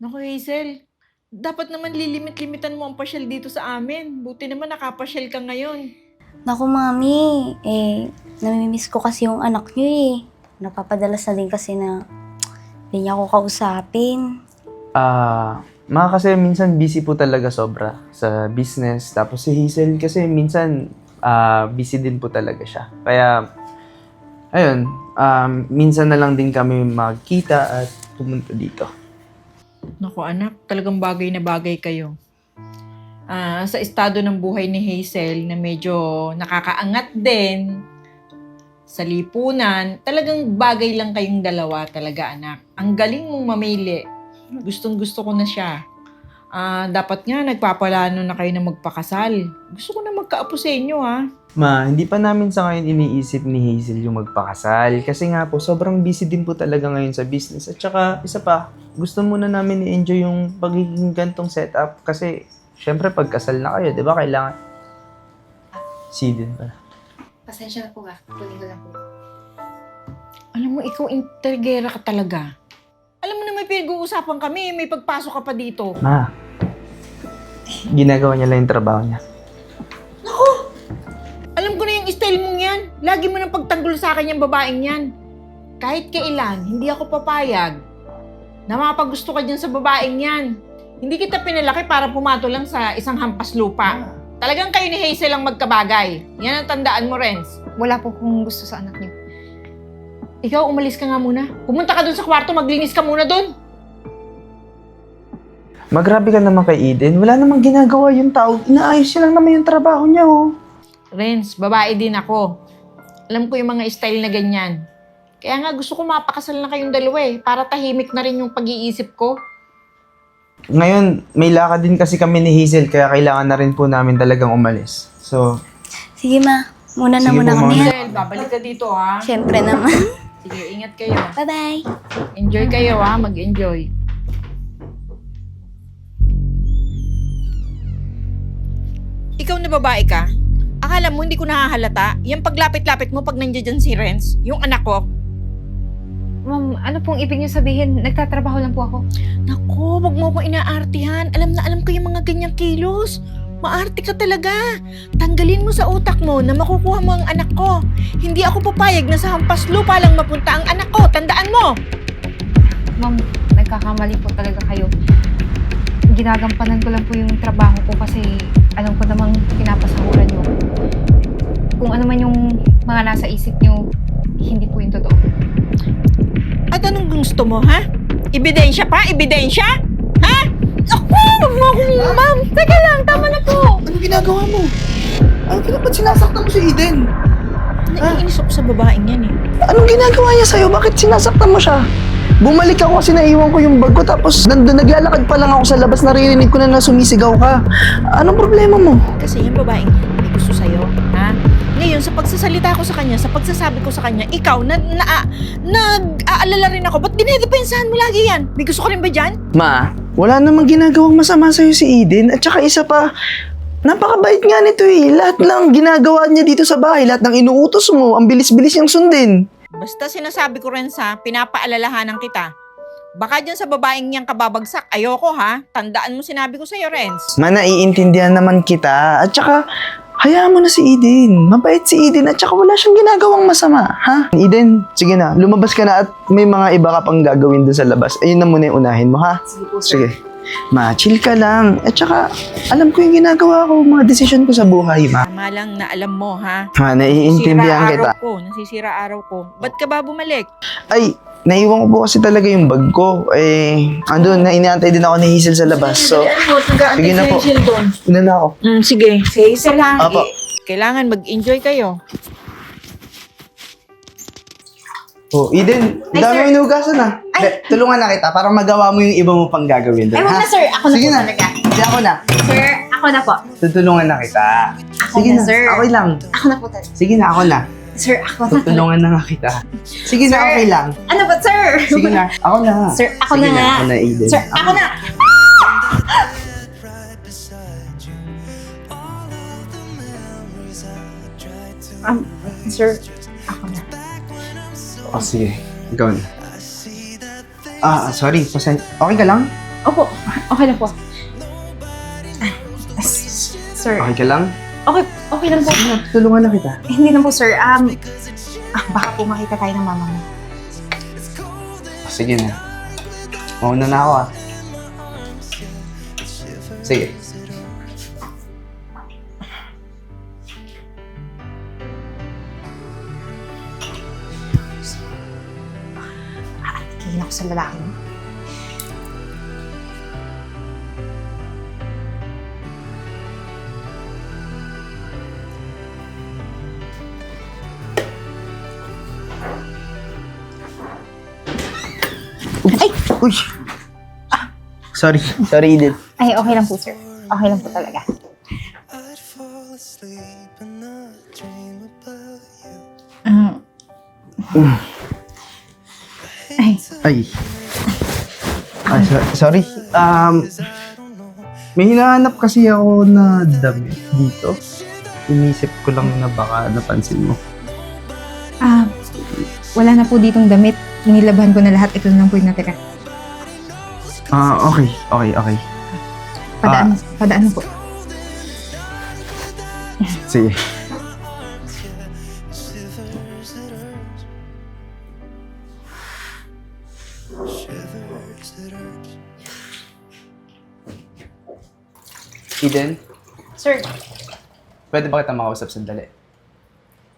Naku, Hazel. Dapat naman lilimit-limitan mo ang pasyal dito sa amin. Buti naman nakapasyal ka ngayon. Naku, Mami. Namimiss ko kasi yung anak niyo eh. Napapadalas na din kasi na hindi niya ako kausapin. Kasi minsan busy po talaga sobra sa business. Tapos si Hazel kasi minsan busy din po talaga siya. Kaya, ayun, minsan na lang din kami magkita at pumunta dito. Naku, anak. Talagang bagay na bagay kayo. Sa estado ng buhay ni Hazel na medyo nakakaangat din sa lipunan, talagang bagay lang kayong dalawa talaga, anak. Ang galing mong mamili. Gustong-gusto ko na siya. Dapat nga nagpapalano na kayo na magpakasal. Gusto ko na magkaapo sa inyo, ha? Ma, hindi pa namin sa ngayon iniisip ni Hazel yung magpakasal. Kasi nga po, sobrang busy din po talaga ngayon sa business. At saka, isa pa, gusto muna namin i-enjoy yung pagiging gantong setup. Kasi, syempre, pagkasal na kayo, di ba? Kailangan... Si din pala. Pasensya na po ba? Kunin ko lang po. Alam mo, ikaw intergera ka talaga. Alam mo na may pinag-uusapan kami, may pagpasok ka pa dito. Ma, ginagawa niya lang yung trabaho niya. Alam ko na yung style mong yan. Lagi mo nang pagtanggol sa akin yung babaeng yan. Kahit kailan, hindi ako papayag na mapagusto ka dyan sa babaeng yan. Hindi kita pinalaki para pumato lang sa isang hampas lupa. Talagang kayo ni Hazel ang magkabagay. Yan ang tandaan mo, Renz. Wala po kung gusto sa anak niyo. Ikaw, umalis ka nga muna. Pumunta ka dun sa kwarto, maglinis ka muna dun. Magrabe ka naman kay Eden. Wala namang ginagawa yung tao. Inaayos niya lang naman yung trabaho niya, oh. Renz, babae din ako. Alam ko yung mga style na ganyan. Kaya nga gusto ko mapakasal na kayong dalawa eh, para tahimik na rin yung pag-iisip ko. Ngayon, may lakad din kasi kami ni Hazel, kaya kailangan na rin po namin talagang umalis. So, Sige, Ma. Muna na Sige muna po, kami. Mami. Ha? Hazel, babalik ka dito ha. Siyempre naman. Sige, ingat kayo. Bye-bye. Enjoy kayo ha, mag-enjoy. Ikaw na babae ka? Akala mo hindi ko nahahalata? Yung paglapit-lapit mo pag nandiyan dyan si Renz, yung anak ko. Ma'am, ano pong ibig niyo sabihin? Nagtatrabaho lang po ako. Naku, wag mo akong inaartihan. Alam na alam ko yung mga ganyang kilos. Maarte ka talaga. Tanggalin mo sa utak mo na makukuha mo ang anak ko. Hindi ako papayag na sa hampas lupa lang mapunta ang anak ko. Tandaan mo. Ma'am, nagkakamali po talaga kayo. Ginagampanan ko lang po yung trabaho ko kasi alam ko namang pinapasahuran niyo. Kung ano man yung mga nasa isip niyo, hindi po yung totoo. At anong gusto mo, ha? Ebidensya pa? Ebidensya? Ha? Ako! Wag mo akong... Ma'am, teka lang. Tama na po. ano ginagawa mo? Ano ba't sinasaktan mo si Eden? Naiinis ako sa babaeng yan eh. Anong ginagawa niya sa'yo? Bakit sinasaktan mo siya? Bumalik ako kasi naiwan ko yung bag ko tapos naglalakad pa lang ako sa labas, naririnig ko na sumisigaw ka. Anong problema mo? Kasi yung babaeng yan, may gusto sa'yo, ha? Ngayon, sa pagsasalita ko sa kanya, sa pagsasabi ko sa kanya, ikaw, nag-aalala rin ako. Ba't dinedepensahan mo lagi yan? May gusto ka rin ba dyan? Ma, wala namang ginagawang masama sa'yo si Eden. At saka isa pa, napakabait nga nito eh. Lahat lang ginagawa niya dito sa bahay, lahat ng inuutos mo, ang bilis-bilis niyang sundin. Basta sinasabi ko rin sa pinapaalalahanan kita. Baka dyan sa babaeng niyang kababagsak, ayoko ha. Tandaan mo sinabi ko sa'yo, Renz. Ma, naiintindihan naman kita. At saka, hayaan mo na si Eden. Mabait si Eden at saka wala siyang ginagawang masama, ha? Eden, sige na, lumabas ka na at may mga iba ka pang gagawin doon sa labas. Ayun na muna yung unahin mo, ha? Sige po, Sige. Ma, chill ka lang. At saka, alam ko yung ginagawa ko, mga desisyon ko sa buhay, ma. Tama lang na alam mo ha. Ma, naiintindihan kita. Nasisira araw ko. Ba't ka ba bumalik? Ay, naiwan ko po kasi talaga yung bag ko. Andun, na inaantay din ako ni Hazel sa labas. So, sige na po. Una na ako. Sige. Si Hazel lang. Apo. Kailangan mag-enjoy kayo. Oh, Eden, Ay, dami sir. mo inugasan ah. Tulungan na kita para magawa mo yung iba mo pang gagawin doon, Ay, wag ha? na, sir. Ako na Sige po na. talaga. Sige, ako na. Sir, ako na po. Tutulungan na kita. Ako Sige na, na, sir. okay lang. Ako na po talaga. Sige na, ako na. Sir, ako na. Tutulungan na nga kita. Sige na, Sir. okay lang. Ano ba, sir? Sige na, ako na. Sir, ako Sige na nga. Ako na, Eden. Sir, ako na. Sir, ako na. Oh, sige. Ikaw na. Sorry. Okay ka lang? Opo, okay lang po. Sir, Okay ka lang? okay lang po. Tulungan na kita. Hindi na po, sir. Baka po makita tayo ng mama mo. Sige na. Mauna na ako Sige. Tingin ako sa lalaki mo. Uy! Sorry Eden. Ay, okay lang po, sir. Okay lang po talaga. Ay, Ay. Sorry. May hinahanap kasi ako na damit dito. Inisip ko lang na baka napansin mo. wala na po ditong damit. Nilabhan ko na lahat. Ito na lang po yung natira. Okay. Padaan mo po. Sige. Eden, Sir, pwede ba kita makausap sandali?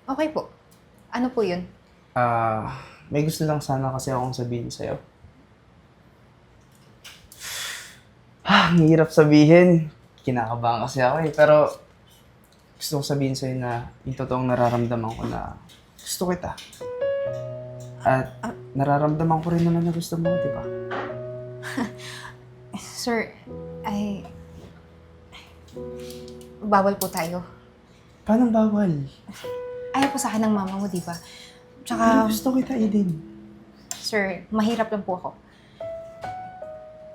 okay po. Ano po yun? May gusto lang sana kasi akong sabihin sa'yo. Ang hirap sabihin. Kinakabahan kasi ako Pero gusto ko sabihin sa'yo na yung totoong nararamdaman ko na gusto kita. At nararamdaman ko rin naman na gusto mo, di ba? Sir, bawal po tayo. Paano bawal? Ayaw po sa akin ng mama mo, di ba? Pero Tsaka, gusto kita, Eden. sir, mahirap lang po ako.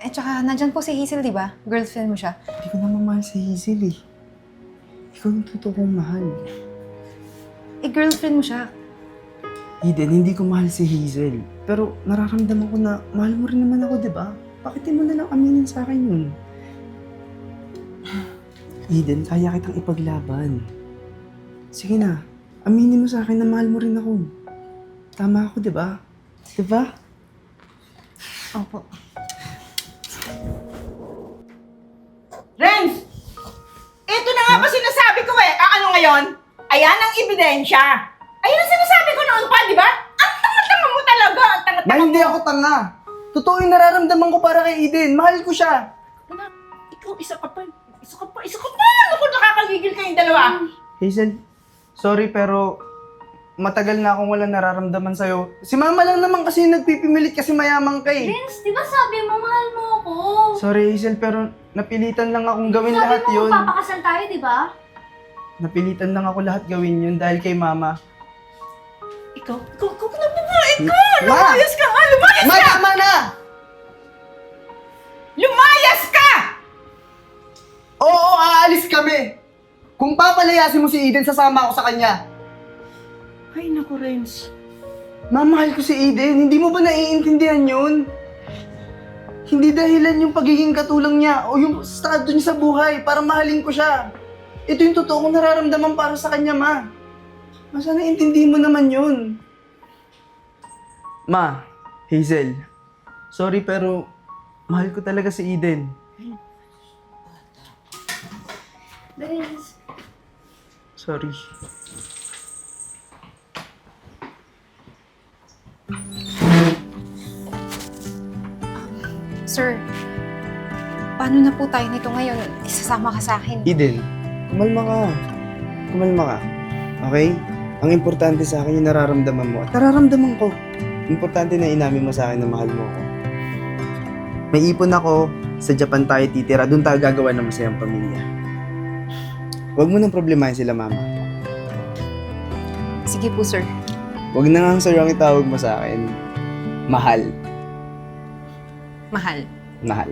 Tsaka, nandyan po si Hazel, di ba? Girlfriend mo siya. Hindi ko naman mahal si Hazel Ikaw yung totoong mahal. Girlfriend mo siya. Eden, hindi ko mahal si Hazel. Pero nararamdaman ko na mahal mo rin naman ako, di ba? Bakit di mo na lang aminin sa akin yun? Eden, kaya kitang ipaglaban. Sige na, aminin mo sa akin na mahal mo rin ako. Tama ako, di ba? Di ba? Opo. Renz! Ito na nga ba sinasabi ko ano ngayon? Ayan ang ebidensya. Ayan ang sinasabi ko noon pa, di ba? Ang tanga-tanga mo talaga. Ang tanga-tanga Ma, hindi mo. ako tanga. Totoo yung nararamdaman ko para kay Eden. Mahal ko siya. Anak, ikaw isa ka pa. Ako nakakagigil kayong dalawa. Hazel, sorry pero matagal na akong walang nararamdaman sa'yo. Si mama lang naman kasi yung nagpipimilit kasi mayamang ka Vince, di ba sabi mo mahal mo ako? Sorry Hazel pero napilitan lang akong gawin Sabi lahat mo yun. papakasal tayo, di ba? Napilitan lang ako lahat gawin yun dahil kay mama. Ikaw na babae ka. Ma! Lumayas ka nga, lumayas Ma, ka! tama na! Lumayas ka! Oo, aalis kami! Kung papalayasin mo si Eden, sasama ako sa kanya. Ay, naku, Renz. Mamahal ko si Eden, hindi mo ba naiintindihan yun? Hindi dahilan yung pagiging katulang niya o yung estado niya sa buhay para mahalin ko siya. Ito yung totoo kong nararamdaman para sa kanya, Ma. Ma, sana intindihin mo naman yun. Ma, Hazel, sorry pero mahal ko talaga si Eden. Vince. Sorry. Sir, paano na po tayo nito ngayon? Isasama ka sa akin. Eden, kumalma ka. Kumalma ka. Okay? Ang importante sa akin yung nararamdaman mo. At nararamdaman ko. Importante na inamin mo sa akin na mahal mo ako. May ipon ako. Sa Japan tayo titira. Doon tayo gagawa ng masayang pamilya. Huwag mo nang problemahin sila, Mama. Sige po, sir. Huwag na nga sir ang itawag mo sa akin. Mahal. Mahal. Mahal.